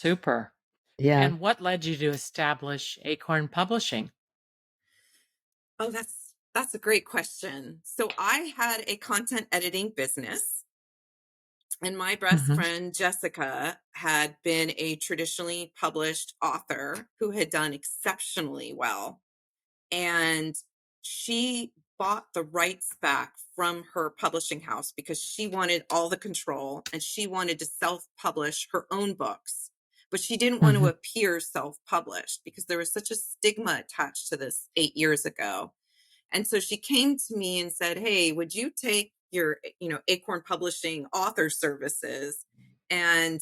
Super. Yeah. And what led you to establish Acorn Publishing? Oh, that's a great question. So I had a content editing business, and my best Mhm. friend Jessica had been a traditionally published author who had done exceptionally well. And she bought the rights back from her publishing house because she wanted all the control and she wanted to self-publish her own books. But she didn't want to Mhm. appear self-published because there was such a stigma attached to this 8 years ago. And so she came to me and said, "Hey, would you take your, Acorn Publishing author services and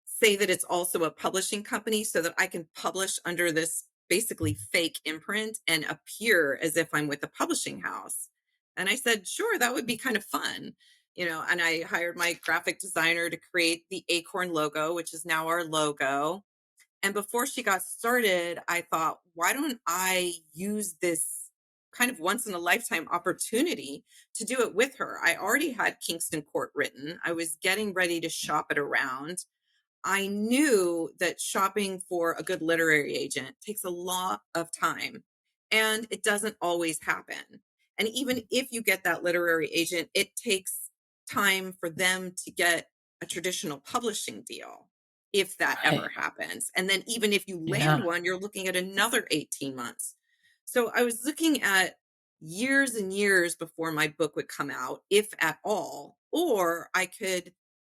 say that it's also a publishing company so that I can publish under this basically fake imprint and appear as if I'm with a publishing house?" And I said, "Sure, that would be kind of fun." And I hired my graphic designer to create the Acorn logo, which is now our logo. And before she got started, I thought, why don't I use this kind of once in a lifetime opportunity to do it with her? I already had Kingston Court written. I was getting ready to shop it around. I knew that shopping for a good literary agent takes a lot of time and it doesn't always happen. And even if you get that literary agent, it takes time for them to get a traditional publishing deal, if that ever Right. happens. And then even if you land Yeah. one, you're looking at another 18 months. So I was looking at years and years before my book would come out, if at all, or I could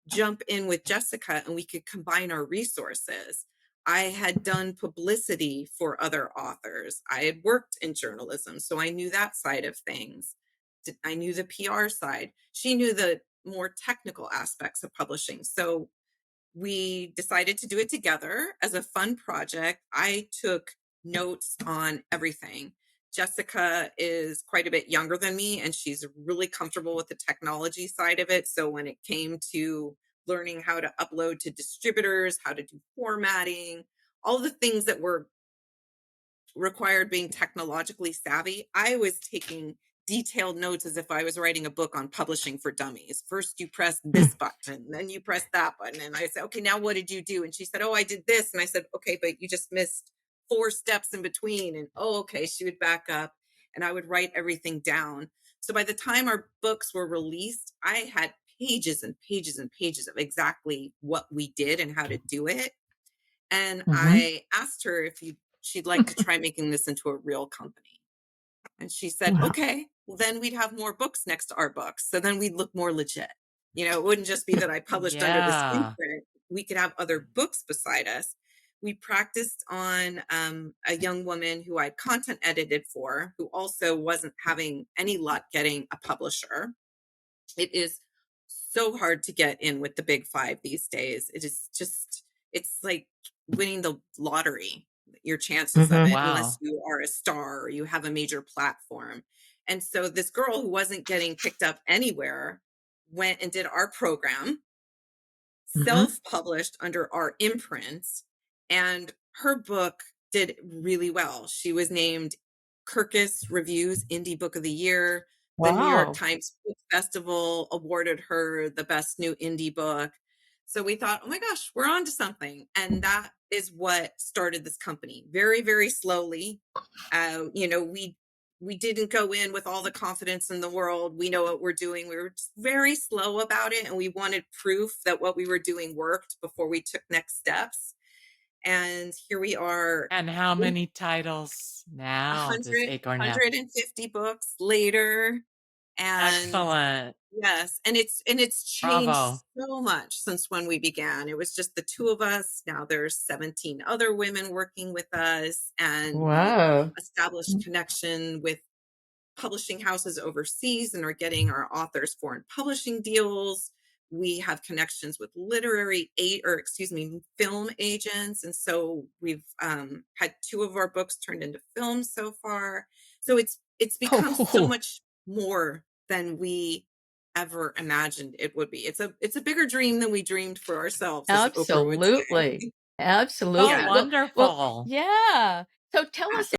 jump in with Jessica and we could combine our resources. I had done publicity for other authors. I had worked in journalism, so I knew that side of things. I knew the PR side. She knew the more technical aspects of publishing. So we decided to do it together as a fun project. I took notes on everything. Jessica is quite a bit younger than me, and she's really comfortable with the technology side of it. So when it came to learning how to upload to distributors, how to do formatting, all the things that were required being technologically savvy, I was taking detailed notes as if I was writing a book on publishing for dummies. First, you press this button, then you press that button. And I said, "Okay, now what did you do?" And she said, "Oh, I did this." And I said, "Okay, but you just missed 4 steps in between." And, "Oh, okay." She would back up and I would write everything down. So by the time our books were released, I had pages and pages and pages of exactly what we did and how to do it. And Mhm. I asked her if she'd like to try making this into a real company. And she said, Wow. "Okay, well, then we'd have more books next to our books. So then we'd look more legit. It wouldn't just be that I published under this Yeah. imprint. We could have other books beside us." We practiced on a young woman who I'd content edited for, who also wasn't having any luck getting a publisher. It is so hard to get in with the big five these days. It is just, it's like winning the lottery, your chances of Mhm. it, unless Wow. you are a star or you have a major platform. And so this girl who wasn't getting picked up anywhere went and did our program, Mhm. self-published under our imprints, and her book did really well. She was named Kirkus Review's Indie Book of the Year. The New York Wow. Times Book Festival awarded her the best new indie book. So we thought, oh my gosh, we're on to something. And that is what started this company very, very slowly. We didn't go in with all the confidence in the world. We know what we're doing. We were just very slow about it. And we wanted proof that what we were doing worked before we took next steps. And here we are, And how many titles now does 100, Acorn have? books later. And Excellent. yes, and it's changed Bravo. so much since when we began. It was just the two of us. Now there's 17 other women working with us, and we Wow. established connection with publishing houses overseas and are getting our authors foreign publishing deals. We have connections with film agents, and so we've had 2 of our books turned into films so far. So it's become so Oh, much more than we ever imagined it would be. It's a bigger dream than we dreamed for ourselves, as Oprah would absolutely. say. So Absolutely. Yeah. Well, wonderful. yeah. So tell us